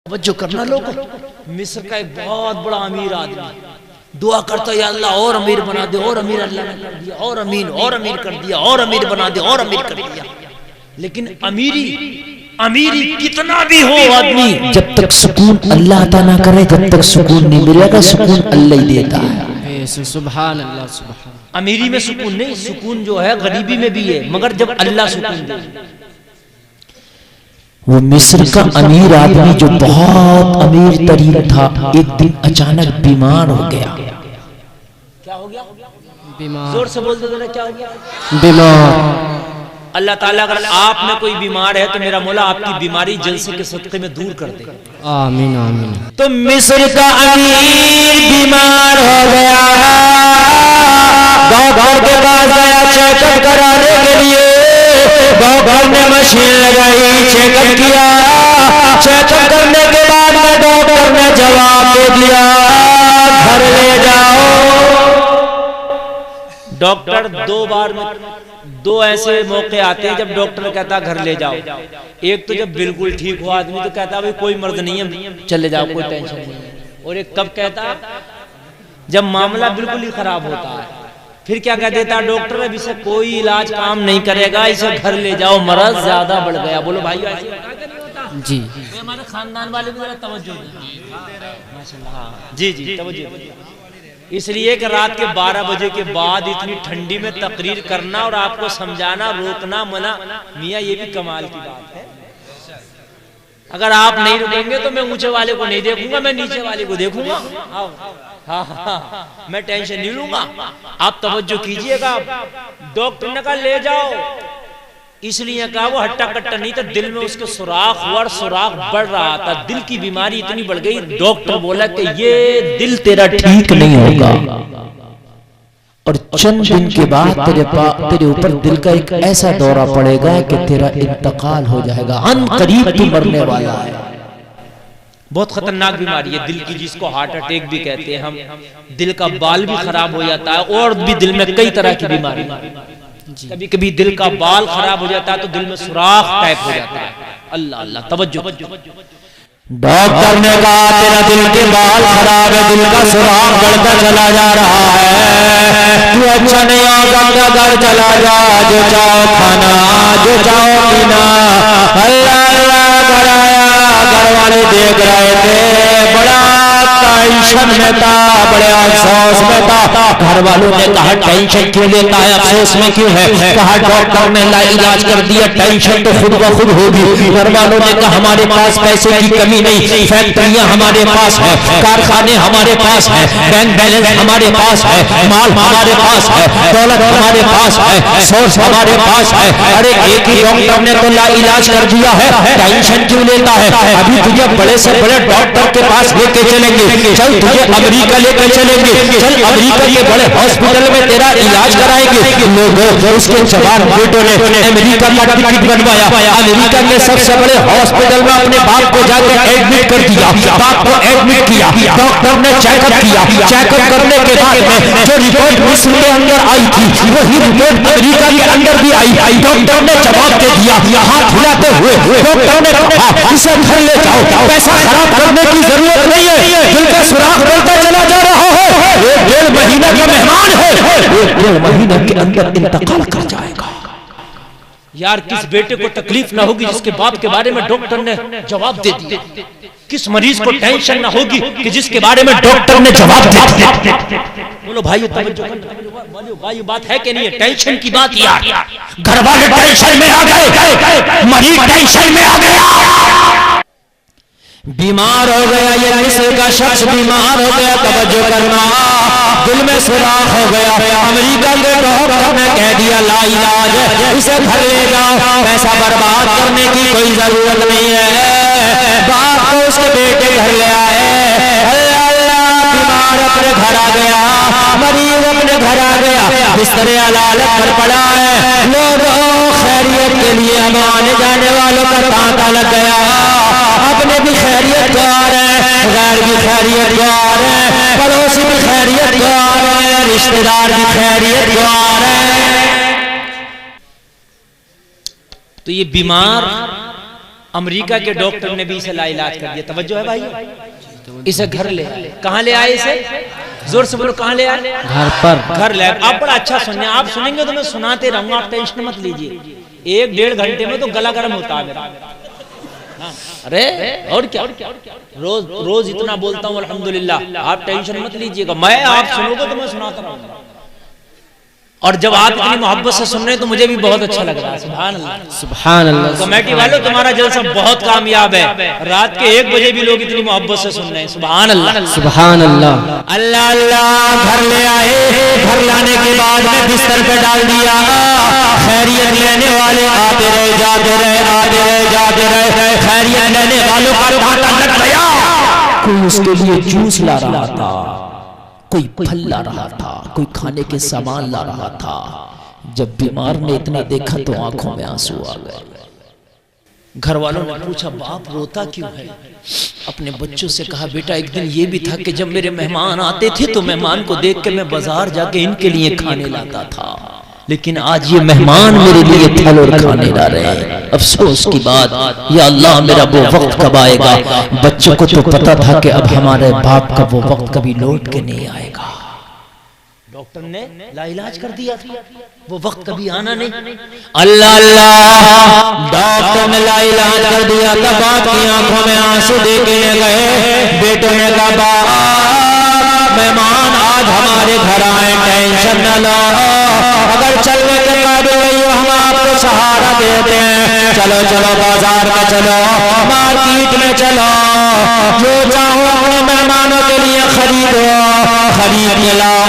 तवज्जो करना लोग। मिस्र का एक बहुत बड़ा अमीर आदमी दुआ करता या अल्लाह और अमीर बना दे, और अमीर अल्लाह ने कर दिया, और अमीर कर दिया, और अमीर बना दे, और अमीर कर दिया। लेकिन अमीरी कितना भी हो आदमी, जब तक सुकून अल्लाह अता ना करे, जब तक सुकून नहीं मिलेगा, सुकून अल्लाह ही देता है। सुभान अल्लाह, सुभान। अमीरी में सुकून नहीं, सुकून जो है गरीबी में भी है, मगर जब अल्लाह सुकून दे। वो मिस्र का अमीर आदमी जो बहुत अमीर तरीन था, एक दिन अचानक बीमार हो गया। क्या हो गया? बीमार। जोर से बोल दो जरा, क्या हो गया? बीमार। अल्लाह ताला अगर आप में कोई बीमार है तो मेरा मौला आपकी बीमारी जलसे के सदक़े में दूर कर दे। आमीन आमीन। तो मिस्र का अमीर बीमार हो गया, गाँव के पास गया चेकअप कराने के लिए। गाँव में मशीन लगाई, चेकअप किया। चेकअप करने के बाद में डॉक्टर ने जवाब दे दिया, घर ले जाओ। डॉक्टर दो ऐसे मौके आते हैं जब डॉक्टर कहता घर ले जाओ। एक तो जब बिल्कुल ठीक हो आदमी तो कहता भाई कोई मर्द नहीं है, चले जाओ, कोई टेंशन नहीं। और एक कब कहता, जब मामला बिल्कुल ही खराब होता है। फिर क्या कह देता डॉक्टर, अब इसे कोई इलाज काम नहीं करेगा, इसे घर ले जाओ, मर्ज ज्यादा बढ़ गया। बोलो भाई जी, हमारे खानदान वाले भी तवज्जो माशाल्लाह। जी जी तवज्जो। इसलिए कि रात के 12 बजे के बाद इतनी ठंडी में तकरीर करना और आपको समझाना, रोकना मना, मियाँ ये भी कमाल की बात है। अगर आप नहीं रुकेंगे तो मैं ऊंचे वाले को नहीं देखूंगा, मैं नीचे वाले को देखूंगा। हाँ, मैं टेंशन नहीं लूंगा, आप तवज्जो कीजिएगा। डॉक्टर ने कहा ले जाओ, इसलिए कहा वो हट्टा कट्टा नहीं था, दिल में उसके सुराख हुआ, सुराख बढ़ रहा था, दिल की बीमारी इतनी बढ़ गई। डॉक्टर बोला कि ये दिल तेरा ठीक नहीं होगा और चंद दिन के बाद तेरे ऊपर दिल का एक ऐसा दौरा पड़ेगा कि तेरा इंतकाल हो जाएगा, अनकरीब तू मरने वाला है। बहुत खतरनाक बीमारी है दिल की, जिसको हार्ट अटैक भी कहते हैं हम। दिल का बाल भी खराब हो जाता है, और भी दिल में कई तरह की बीमारी। कभी कभी दिल का बाल खराब हो जाता है तो दिल में सुराख टाइप हो जाता है। अल्लाह अल्लाह तवज्जो। डॉक्टर ने कहा तेरा दिल के बाल खराब है, दिल का सुराख बढ़ता चला जा रहा है, तू अच्छा नहीं होगा, घर चला जा, जो चाहो खाना, जो चाहो पीना। अल्लाह अल्लाह कराया, घर वाले देख रहे थे, बड़ा टेंशन में था, बड़े अफसोस में था। घर वालों ने कहा टेंशन क्यों लेता है, अफसोस में क्यों है? कहा डॉक्टर ने इलाज कर दिया, टेंशन तो खुद ब खुद होगी। घर वालों ने कहा हमारे पास पैसे की कमी नहीं, फैक्ट्रियां हमारे पास है, कारखाने हमारे पास है, बैंक बैलेंस हमारे पास है, माल हमारे पास है, दौलत हमारे पास है, सोर्स हमारे पास है। अरे एक ही डॉक्टर ने तो इलाज कर दिया है, टेंशन क्यों लेता है? अभी तुझे बड़े से बड़े डॉक्टर के पास लेके चलेंगे, चल तुझे अमेरिका लेकर चलेंगे, चल अमेरिका के बड़े हॉस्पिटल में तेरा इलाज कराएंगे। लोगों उसके जवान बेटों ने अमेरिका का टिकट बनवाया, अमेरिका के सबसे बड़े हॉस्पिटल में अपने बाप को जाकर एडमिट कर दिया, बाप को एडमिट किया, डॉक्टर ने चेकअप किया। चेकअप करने के बाद में जो रिपोर्ट मिस्र के अंदर आई थी, वही रिपोर्ट अमेरिका के अंदर भी आई। डॉक्टर ने जवाब दे दिया, हाथ हिलाते हुए डॉक्टर ने कहा इसे घर ले जाओ, पैसा खराब करने की जरूरत नहीं है, दिल का सुराख बढ़ता चला जा रहा है, 1.5 महीने का मेहमान है, 1.5 महीने के अंदर इंतकाल कर जाएगा। यार किस बेटे को तकलीफ ना होगी जिसके बाप के बारे में डॉक्टर ने जवाब दे दिया? किस मरीज को टेंशन ना होगी कि जिसके बारे में डॉक्टर ने जवाब दे दिया? बोलो भाई भाई बात है कि नहीं है? टेंशन की बात यार, घर वाले टेंशन में आ गए, मरीज टेंशन में आ गया, बीमार हो गया। ये मिस्र का शख्स बीमार हो गया, तवज्जो करना, दिल में सुराख हो गया। अमेरिका के डॉक्टर ने कह दिया ला इलाज है, इसे घर ले जाओ, पैसा बर्बाद करने की कोई जरूरत नहीं है। बाप को उसके बेटे घर ले आए, अल्लाह अल्लाह, बीमार अपने घर आ गया, मरीज अपने घर आ गया, बिस्तरे अलालत पर पड़ा है। लोगों खैरियत के लिए हम आने जाने वालों का तांता लग गया, अपने भी खैरियत को आ रहे हैं, गैर भी खैरियत को आ रहे हैं, पड़ोसी भी खैरियत को आ रहे हैं, रिश्तेदार भी खैरियत को आ रहे हैं। तो ये बीमार अमेरिका के डॉक्टर ने भी इसे लाइलाज कर दिया। तवज्जो है भाई, इसे घर ले आए। कहाँ ले आए इसे? जोर से बोलो, कहाँ ले आए? घर पर। घर ले आए। आप बड़ा अच्छा सुनिए, आप सुनेंगे तो मैं सुनाते रहूंगा, आप टेंशन मत लीजिए। 1-1.5 घंटे में तो गला गर्म होता है मेरा। अरे और क्या, रोज रोज इतना बोलता हूँ अल्हम्दुलिल्लाह, आप टेंशन मत लीजिएगा। मैं आप सुनोगे तो मैं सुनाता रहूंगा। और जब आप इतनी मोहब्बत से सुन रहे हैं तो मुझे भी बहुत अच्छा लग रहा है। सुभान अल्लाह, सुभान अल्लाह। कमेटी वालों, तुम्हारा जलसा बहुत कामयाब है। रात के 1 बजे भी लोग इतनी मोहब्बत से सुन रहे हैं। सुभान अल्लाह, सुभान अल्लाह। अल्लाह अल्लाह। घर ले आए, घर लाने के बाद में बिस्तर पे डाल दिया। खैरियत लेने वाले आते रहे, जाते रहे, आते रहे, जाते रहे। खैरियत लेने वालों का तांता लग गया। कोई उसके लिए जूस ला रहा था, कोई फल ला रहा था, कोई खाने के सामान ला रहा था। जब बीमार ने इतने देखा तो आंखों में आंसू आ गए। घर वालों ने पूछा, बाप रोता क्यों है? अपने बच्चों से कहा, बेटा एक दिन ये भी था कि जब मेरे मेहमान आते थे तो मेहमान को देख के मैं बाजार जाके इनके लिए खाने लाता था, लेकिन आज ये मेहमान मेरे लिए फल और खाने ला रहे हैं। अफसोस की बात, या अल्लाह मेरा वो वक्त कब आएगा? बच्चों को तो पता था कि अब हमारे बाप का वो वक्त कभी लौट के नहीं आएगा। डॉक्टर ने लाइलाज कर दिया था, वो वक्त कभी आना नहीं। अल्लाह अल्लाह। डॉक्टर ने लाइलाज कर दिया था। बाप की आंखों में आंसू देखने गए। बेटों ने कहा, मेहमान आज हमारे घर आए, टेंशन न लो। अगर चलने के काबिल नहीं हो हम आपको सहारा देते हैं। चलो चलो बाजार में चलो, मार्केट में चलो, जो चाहो अपने मेहमानों के लिए खरीदो, खरीद लाओ,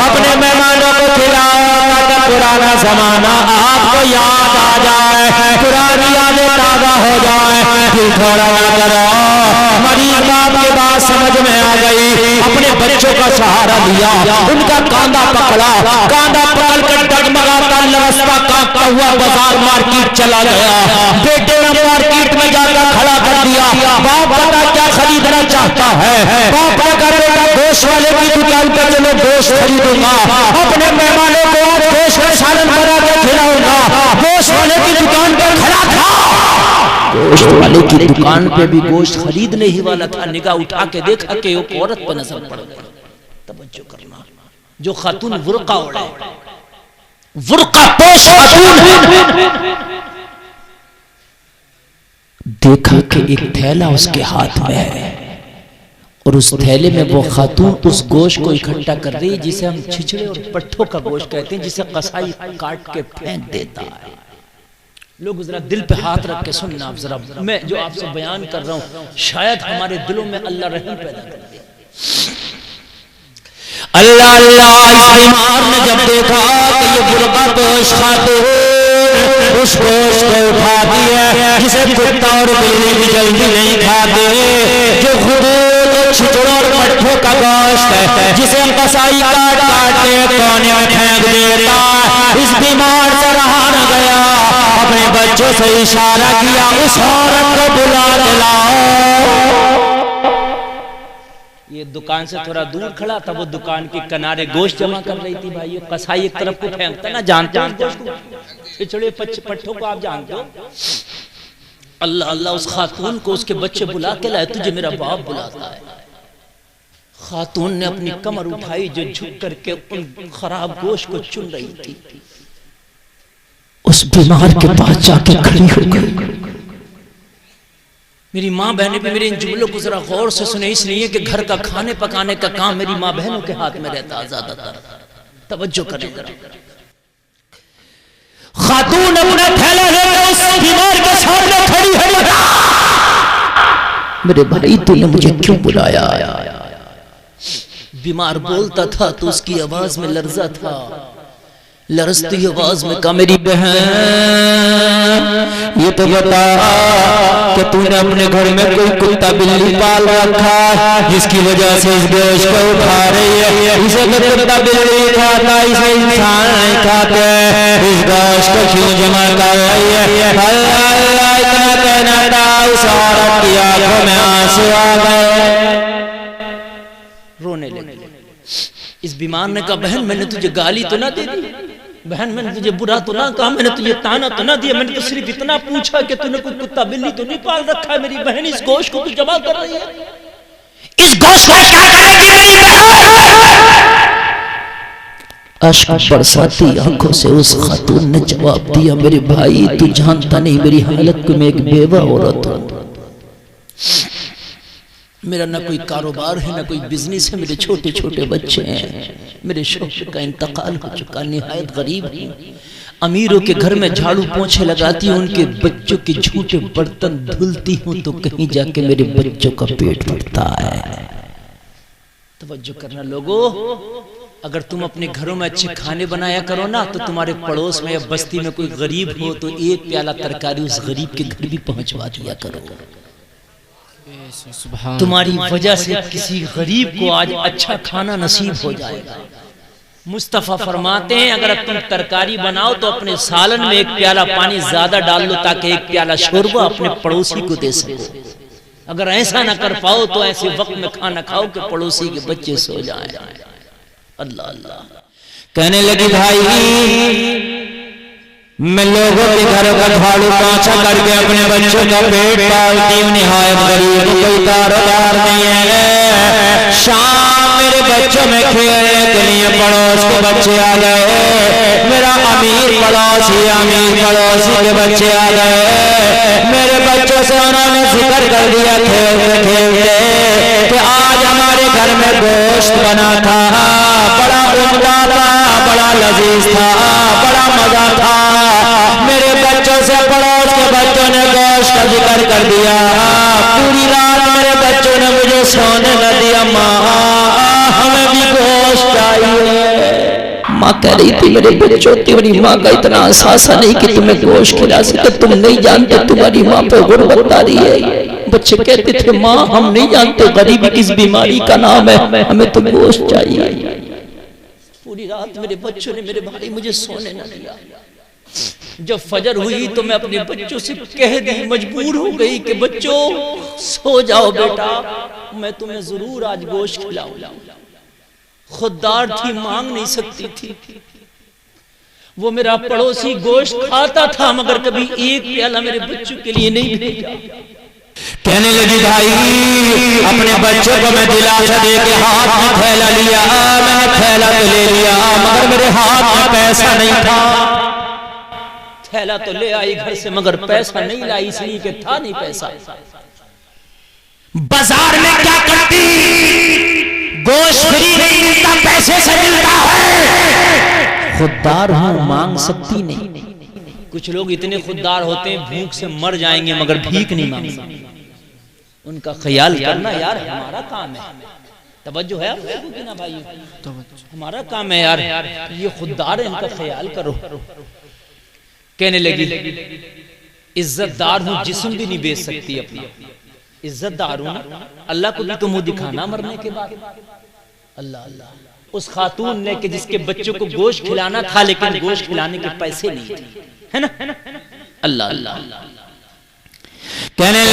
अपने मेहमानों को खिलाओ ताकि पुराना जमाना आपको याद आ जाए, पुरानी यादें ताजा हो जाए। फिर थोड़ा करो। मरीज बाप की बात समझ में आ गई। अपने बच्चों का सहारा लिया, उनका कांधा पकड़ा, कांधा पकड़ कर डगमगाता लरसता कांपता हुआ बाजार मार्केट चला गया। बेटे ने मार्केट में जाकर खड़ा कर दिया। बाप बता क्या खरीदना चाहता है? बाप ने कहा, बेटा गोश्त वाले की दुकान पर चलो, गोश्त खरीदूंगा। अपने मेहमानों को गोश्त का सालन बना के खिलाऊंगा। गोश्त वाले की दुकान पर खड़ा था। गोश्त वाले की दुकान पे भी गोश्त खरीदने ही वाला था। निगाह उठा के देखा कि एक औरत पर नजर पड़ गई। तवज्जो करना, जो खातून बुर्का ओढ़े, बुर्का पोश खातून है। देखा कि एक थैला उसके हाथ में है और उस थैले में वो खातून उस गोश्त को इकट्ठा कर रही है जिसे हम छिछड़े और पट्ठों का गोश्त कहते हैं, जिसे कसाई काट के फेंक देता है। लोग जरा दिल पे हाथ रख के सुनना। आप जरा, मैं जो आपसे बयान कर रहा हूं शायद हमारे दिलों में अल्लाह रहम पैदा कर दे। अल्लाह अल्लाह। इस बीमार ने जब देखा कि ये बुर्का पोश खातून उस गोश्त को उठाती है जिसे कुत्ता और बिल्ली भी जल्दी नहीं खाते, जो खुद छिछड़ों और पट्ठों का गोश्त है, जिसे कसाई काट काट के कोने में फेंक देता। इस बीमार से रहा न गया, अपने बच्चों से इशारा किया, उस औरत को बुला लाओ। ये दुकान से थोड़ा दूर खड़ा था, वो दुकान के किनारे गोश्त जमा कर रही थी। भाई कसाई एक तरफ को फेंकता ना, जानते हो छिछड़े पट्ठों को, आप जानते हो। अल्लाह अल्लाह। उस खातून को उसके बच्चे बुला के लाए, तुझे मेरा बाप बुलाता है। खातून ने अपनी कमर उठाई जो झुक करके उन खराब गोश्त को चुन रही थी। उस बीमार के पास जाके खड़ी हो गई। मेरी माँ बहनें भी मेरे इन जुमलों को जरा गौर से सुने, इसलिए कि घर का खाने पकाने का काम मेरी माँ बहनों के हाथ में रहता है ज्यादातर। तवज्जो करें जरा। खातून अपना थैला लेकर उस बीमार के सामने खड़ी है। मेरे भाई तूने मुझे क्यों बुलाया? बीमार बोलता था तो उसकी आवाज में लर्जा था। लरजती आवाज में कहा, मेरी बहन ये तो बता कि तूने अपने घर में कोई कुत्ता बिल्ली पाल रखा है जिसकी वजह से इस गोश्त को उठा रही है। इसे तो कुत्ता बिल्ली खाता, इसे इंसान नहीं खाते। इस गोश्त को क्यों जमा कर रही है? अल्लाह अल्लाह। इतना कहना था, उस औरत की आंखों में आंसू आ गए, रोने लगी। इस बीमार ने कहा, बहन मैंने तुझे गाली तो ना दे दी? बहन मैंने तुझे बुरा तो ना कहा, मैंने तुझे ताना तो ना दिया, मैंने तो सिर्फ इतना पूछा कि तूने कोई कुत्ता बिल्ली तो नहीं पाल रखा है। मेरी बहन इस गोश्त को तू जमा कर रही है, इस गोश्त को क्या करेगी मेरी बहन? अश्क बरसाती आंखों से उस खातून ने जवाब दिया, मेरे भाई तू जानता नहीं मेरी हालत को, मैं एक बेवा औरत हूं, मेरा ना कोई कारोबार है ना कोई बिजनेस है, मेरे छोटे छोटे बच्चे हैं, मेरे शौहर का इंतकाल हो चुका, निहायत गरीब हूं, अमीरों के घर में झाड़ू पोंछे लगाती हूँ, उनके बच्चों के झूठे बर्तन धुलती हूँ, तो कहीं जाके मेरे बच्चों का पेट भरता है। तवज्जो करना लोगों, अगर तुम अपने घरों में अच्छे खाने बनाया करो ना, तो तुम्हारे पड़ोस में या बस्ती में कोई गरीब हो तो एक प्याला तरकारी उस गरीब के घर भी पहुंचवा दिया करो। तुम्हारी वजह से किसी गरीब को आज अच्छा खाना नसीब हो जाएगा। मुस्तफा फरमाते हैं अगर तुम तरकारी बनाओ तो अपने सालन में एक प्याला पानी ज्यादा डाल लो ताकि एक प्याला शोरबा अपने पड़ोसी को दे सको। अगर ऐसा ना कर पाओ तो ऐसे वक्त में खाना खाओ कि पड़ोसी के बच्चे सो जाएं। अल्लाह अल्लाह। कहने लगी भाई मैं लोगों के घरों का झाड़ू पोंछा करके अपने बच्चों का पेट पालती हूँ, निहायत गरीब, कोई कारोबार नहीं है। शाम मेरे बच्चों में खेलने के लिए पड़ोस के बच्चे आ गए, मेरा अमीर पड़ोसी के बच्चे आ गए, मेरे बच्चों से उन्होंने जिक्र कर दिया खेलते खेलते कि आज हमारे घर में गोश्त बना था, बड़ा उम्दा था, बड़ा लजीज था, बड़ा मजा था। मेरे बच्चों से पड़ोस के बच्चों ने गोश्त का जिक्र कर दिया, पूरी रात मेरे बच्चों ने मुझे सोने न दिया, माँ हमें भी गोश्त चाहिए। माँ कह रही थी मेरे बच्चों तुम्हारी माँ का इतना एहसास नहीं कि तुम्हें गोश्त खिला सके, तुम नहीं जानते तुम्हारी माँ पे गुर्बत आ रही है। बच्चे कहते थे माँ हम नहीं जानते गरीबी किस बीमारी का नाम है, हमें तो गोश्त चाहिए। पूरी रात मेरे बच्चों ने मेरे भाई मुझे सोने न दिया। जब फजर हुई तो मैं अपने बच्चों से कह दी, मजबूर हो गई कि बच्चों सो जाओ बेटा, मैं तुम्हें जरूर आज गोश्त खिलाऊंगा। खुददार थी, मांग नहीं सकती थी। वो मेरा पड़ोसी गोश्त खाता था मगर कभी एक प्याला मेरे बच्चों के लिए नहीं भेजा। कहने लगी भाई अपने बच्चों को मैं दिलासा दे के हाथ में थैला लिया, मैंने थैला तो ले लिया मगर मेरे हाथ में पैसा नहीं था। थैला तो ले आई घर से मगर पैसा नहीं लाई, इसलिए कि था नहीं पैसा। बाजार में क्या करती, गोश्त फ्री नहीं मिलता, पैसे से मिलता है। खुददार हूं, मांग सकती नहीं। कुछ लोग इतने खुददार होते हैं भूख से मर जाएंगे मगर भीख नहीं मांग सकते। उनका ख्याल करना यार हमारा काम है। तवज्जो है आपको ना भाई, हमारा काम है यार, ये खुददार है इनका ख्याल करो। कहने लगी इज्जतदार हूं, जिस्म भी नहीं बेच सकती अपना, इज्जतदार हूं ना, अल्लाह को भी तो मुंह दिखाना मरने के बाद। अल्लाह अल्लाह। उस खातून ने कि जिसके बच्चों को गोश्त खिलाना था लेकिन गोश्त खिलाने के पैसे नहीं थे, है ना। अल्लाह अल्लाह। कहने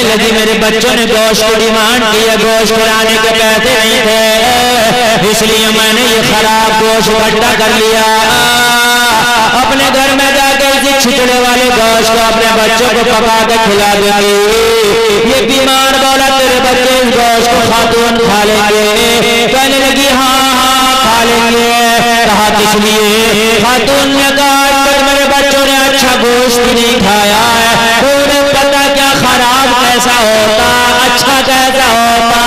लगी मेरे बच्चों ने गोश्त की डिमांड की, गोश्त खिलाने के पैसे नहीं थे, इसलिए मैंने ये खराब गोश्त इकट्ठा कर लिया। अपने घर में जाकर इसी छिछड़े वाले गोश्त को अपने बच्चों को पका के खिला देंगे। ये बीमार बोला तेरे बच्चे इस गोश्त को खातून खा लेंगे। कहने लगी हाँ खा लेंगे। कहा किस लिए? खातून ने कहा मेरे बच्चों ने अच्छा गोश्त भी नहीं खाया है, उन्हें पता क्या खराब कैसा होता, अच्छा कैसा होता।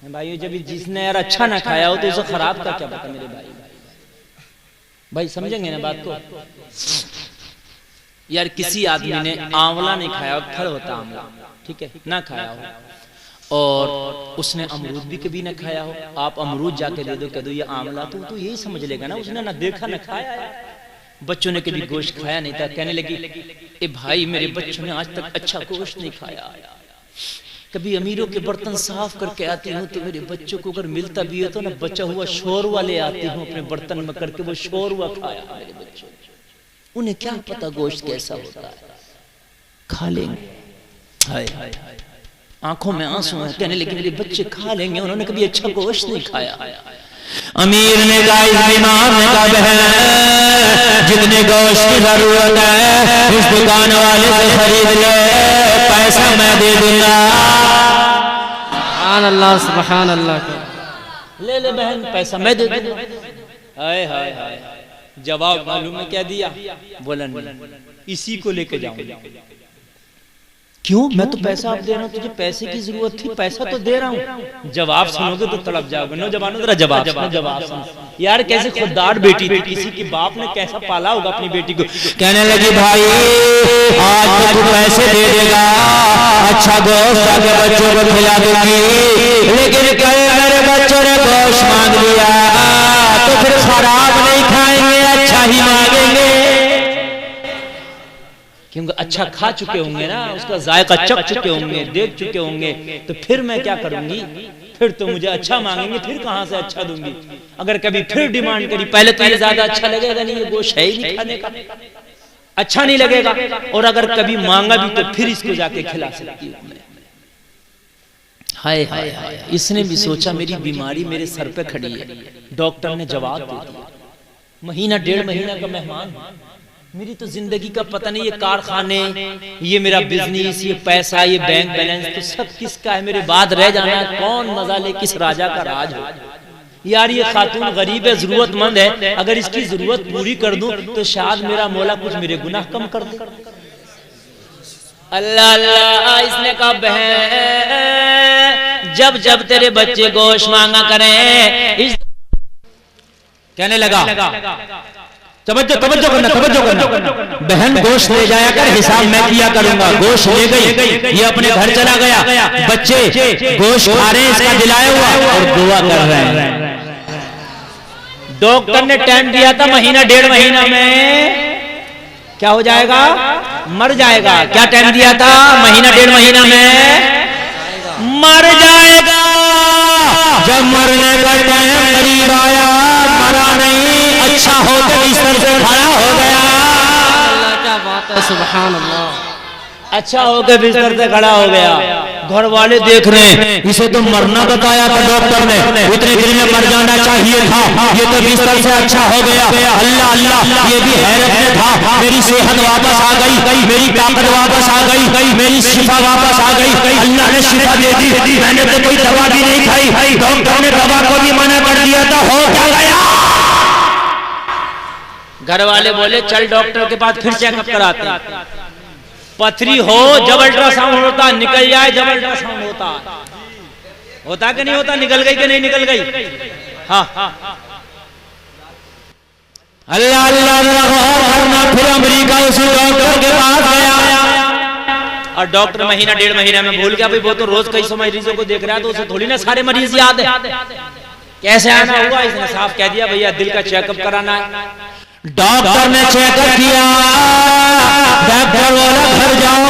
भाई जब जिसने यार अच्छा ना खाया हो तो उसे खराब का क्या पता मेरे भाई। भाई समझेंगे ना बात को। यार किसी आदमी ने आंवला नहीं खाया हो, फल होता आंवला, ठीक है, ना खाया हो, और उसने अमरूद भी कभी ना खाया हो, आप अमरूद जाके दे दो, कह दो ये आंवला, तो यही समझ लेगा ना उसने ना देखा ना खाया है। बच्चों ने कभी गोश्त खाया नहीं था। कहने लगी ए भाई मेरे बच्चों ने आज तक अच्छा गोश्त नहीं खाया, कभी अमीरों के बर्तन साफ करके आती हूँ तो मेरे बच्चों को अगर मिलता भी है तो ना बचा हुआ शोरवा ले आती हूँ अपने बर्तन में करके, वो शोरवा खाया मेरे बच्चों। उन्हें क्या पता गोश्त कैसा होता है, खा लेंगे। हाय हाय आंखों में आंसू हैं। कहने लगे मेरे बच्चे खा लेंगे, उन्होंने कभी अच्छा गोश्त नहीं खाया। अमीर ने कहा इस बीमार ने कहा बहन जितने गोश्त की जरूरत है इस दुकान वाले से खरीद ले, पैसा मैं दे दूंगा। सुभान अल्लाह सुभान अल्लाह। ले ले बहन, पैसा मैं दे दूंगा। हाय हाय हाय, जवाब मालूम है क्या दिया? बोला नहीं, इसी को लेके जाऊंगा। क्यों? मैं तो पैसा आप दे रहा हूँ, तुझे पैसे की जरूरत थी, पैसा तो दे रहा हूँ। जवाब सुनोगे तो तड़प जाओगे। नौजवानों जरा जवाब सुनो यार, कैसे खुददार बेटी थी, किसी की बाप ने कैसा पाला होगा अपनी बेटी को। कहने लगी भाई आज तो तू पैसे दे देगा, अच्छा गोश्त आगे बच्चों को खिला दूंगी, लेकिन कल मेरे बच्चों ने गोश्त मांग लिया तो फिर खराब नहीं खाएंगे, अच्छा ही मांगेंगे। क्योंकि अच्छा खा चुके होंगे ना, उसका जायका चख चुके होंगे, देख चुके होंगे, तो फिर मैं क्या करूंगी? फिर तो मुझे अच्छा मांगेंगे, फिर कहां से अच्छा दूंगी? अगर कभी फिर डिमांड करी, पहले तो ये ज्यादा अच्छा लगेगा नहीं, ये गोश्त है ही नहीं खाने का, अच्छा नहीं लगेगा। और अगर कभी मांगा भी तो फिर इसको जाके खिला सकती हूँ। हाय हाय हाय, इसने भी सोचा मेरी बीमारी मेरे सर पे खड़ी है। डॉक्टर ने जवाब दे दिया, महीना 1.5 महीना का मेहमान, मेरी तो जिंदगी का पता नहीं, ये कारखाने, ये मेरा बिजनेस, ये पैसा, ये बैंक बैलेंस तो सब किसका है? मेरे बाद रह जाना कौन मजा ले, किस राजा का राज हो? यार ये खातून गरीब है, जरूरतमंद है, अगर इसकी जरूरत पूरी कर दूं तो शायद मेरा मौला कुछ मेरे गुनाह कम कर दे। अल्लाह अल्लाह, इसने कहा बहन जब जब तेरे बच्चे गोश्त मांगा करें, इस कहने लगा तवज्जो करना। बहन गोश्त ले जाया कर, हिसाब मैं किया करूंगा। गोश्त ले गई, ये अपने घर चला गया, बच्चे गोश्त खा रहे हैं, इसका दिलाया हुआ और दुआ कर रहे हैं। डॉक्टर ने टाइम दिया था महीना 1.5 महीना में क्या हो जाएगा? मर जाएगा। क्या टाइम दिया था? महीना 1.5 महीना में मर जाएगा। जब मरने का टाइम करीब आया, मरा नहीं, अच्छा होकर बिस्तर से खड़ा हो गया। अल्लाह क्या बात है, सुभान अल्लाह। अच्छा होकर बिस्तर से खड़ा हो गया। घर वाले देख रहे हैं, इसे तो मरना बताया था डॉक्टर ने, इतने दिन में मर जाना चाहिए था, ये तो बिस्तर से अच्छा हो गया। अल्लाह अल्लाह, ये भी हैरत में था, मेरी सेहत वापस आ गई, मेरी ताकत वापस आ गई, मेरी शिफा वापस आ गई, अल्लाह ने शिफा दे दी। मैंने तो कोई दवा भी नहीं खाई, डॉक्टर ने दवा को भी मना कर दिया था। हो क्या गया? घर वाले बोले चल डॉक्टर के पास फिर चेकअप कराते हैं। पथरी हो जब अल्ट्रासाउंड होता, निकल जाए जब अल्ट्रासाउंड होता कि नहीं होता? निकल गई कि नहीं निकल गई? हाँ। अल्लाह अल्लाह, फिर अमेरिका उसी डॉक्टर के पास गया और डॉक्टर महीना 1.5 महीना में भूल गया। भाई वो तो रोज कई सौ मरीजों को देख रहा है, तो उसे थोड़ी ना सारे मरीज याद है। कैसे आना हुआ? इसने साफ कह दिया भैया दिल का चेकअप कराना है। डॉक्टर ने चेकअप किया, डॉक्टर बोला घर जाओ।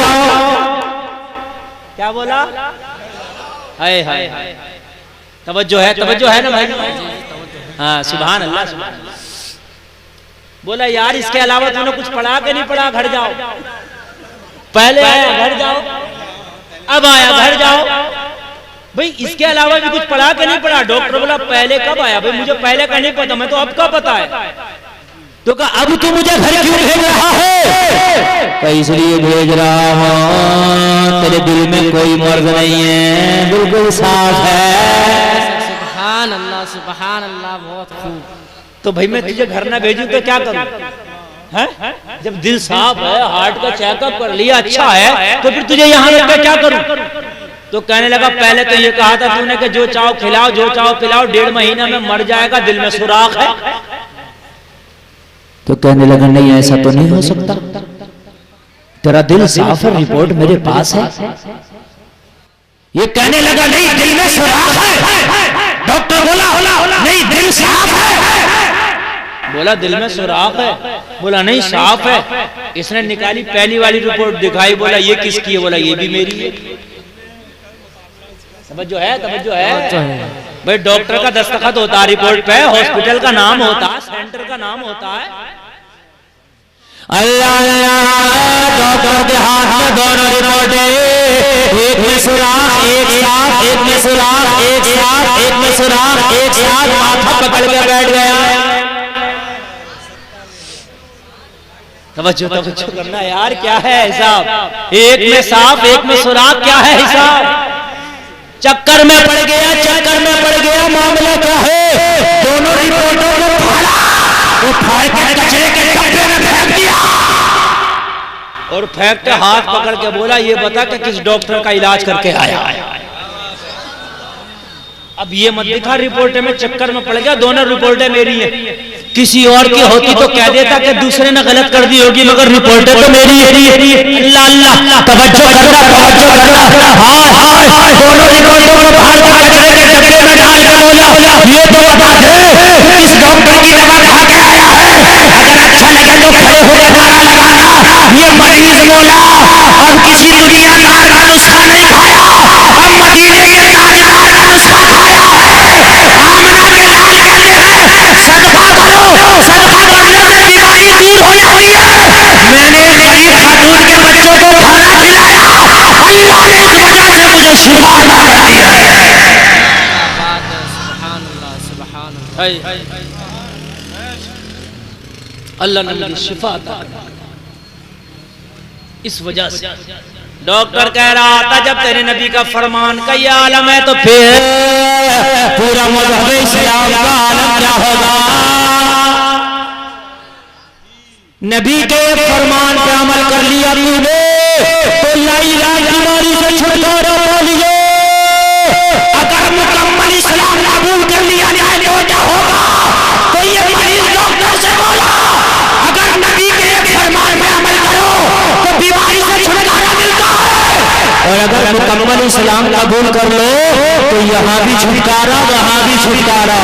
क्या बोला? हाय हाय हाय, तवज्जो है ना भाई? हाँ सुभान अल्लाह, सुभान अल्लाह। बोला यार इसके अलावा तूने कुछ पढ़ा कि नहीं पढ़ा? घर जाओ। पहले आया घर जाओ, अब आया घर जाओ। भाई इसके अलावा भी कुछ पढ़ा कि नहीं पढ़ा? डॉक्टर बोला पहले कब आया? भाई मुझे पहले का नहीं पता, मैं तो अब का पता है। तो कहा अब तू मुझे घर क्यों भेज रहा है? तो इसलिए भेज रहा हूँ, तेरे दिल में कोई मर्ज नहीं है, बिल्कुल साफ है। सुभान अल्लाह सुभान अल्लाह, बहुत खूब। तो भाई मैं तुझे घर ना भेजूं तो क्या करूं? है? जब दिल साफ है, हार्ट का चेकअप कर लिया, अच्छा है, तो फिर तुझे यहाँ रखकर क्या करूं? तो कहने लगा पहले तो ये कहा था तूने कि जो चाहो खिलाओ, जो चाहो पिलाओ, 1.5 महीना में मर जाएगा, दिल में सुराख है। तो कहने लगा नहीं ऐसा तो नहीं हो सकता, तेरा दिल साफ है, रिपोर्ट मेरे पास है। ये कहने लगा नहीं दिल में सुराख है। डॉक्टर बोला नहीं दिल साफ है। बोला दिल में सुराख है? बोला नहीं साफ है। इसने निकाली पहली वाली रिपोर्ट दिखाई, बोला ये किसकी है? बोला ये भी मेरी है। तवज्जो है। भाई डॉक्टर का दस्तखत होता है रिपोर्ट पे, हॉस्पिटल का नाम होता है, सेंटर का नाम होता है। अल्लाह डॉक्टर के हाथ में दोनों रिपोर्टें, एक में सुराख एक साफ, एक में सुराख एक साफ, एक में सुराख, एक साथ माथा पकड़ के बैठ गया। तवज्जो करना यार, क्या है हिसाब? एक में सांप, एक में सुराख, क्या है हिसाब? चक्कर में पड़ गया, चक्कर में पड़ गया। मामला क्या है? दोनों रिपोर्टों को फाड़ा, वो फाड़ के कचरे के डब्बे में फेंक दिया और फेंक के हाथ पकड़ के बोला, ये बता कि किस डॉक्टर का इलाज करके आया। अब ये मत दिखा रिपोर्टें में चक्कर में पड़ गया, दोनों रिपोर्टें मेरी हैं। किसी और की होती तो कह देता कि दूसरे ने गलत कर दी होगी, मगर रिपोर्टें तो मेरी है। अल्लाह अल्लाह, तवज्जो करना, तवज्जो करना। हाय दोनों रिपोर्टों को बाहर के कचरे के डब्बे में डाल के बोला, ये तो बता दे किस डॉक्टर की दवा खा के आया है। अगर अच्छा लगे तो खड़े होकर नारा लगाना, ये मरीज बोला हम किसी दुनियादार का नुस्खा नहीं खाया, हम मदीने के ताजदार का नुस्खा खाया है। आमना के लाल कहते हैं सदका करो, सदका करने से बीमारी दूर हो जाती है। मैंने गरीब खातून के बच्चों को खाना खिलाया, अल्लाह ने इस वजह से मुझे शिफा अता कर दी है। अल्लाह ने मुझे शिफा अता कर दी। इस वजह से डॉक्टर कह रहा था जब तेरे नबी का फरमान का ये आलम है तो फिर पूरा मज़हब इस्लाम का आलम क्या होगा? नबी के फरमान पे अमल कर लिया तूने तो लाइलाज बीमारी से छुटकारा पा लिए। अगर मुकम्मल इस्लाम कबूल कर लिया जाए तो क्या होगा? तो ये मरीज डॉक्टर से बोला अगर नबी के फरमान पे अमल करो तो बीमारी से छुटकारा मिलता है। और अगर मुकम्मल इस्लाम कबूल कर लो तो यहाँ भी छुटकारा, वहाँ भी छुटकारा।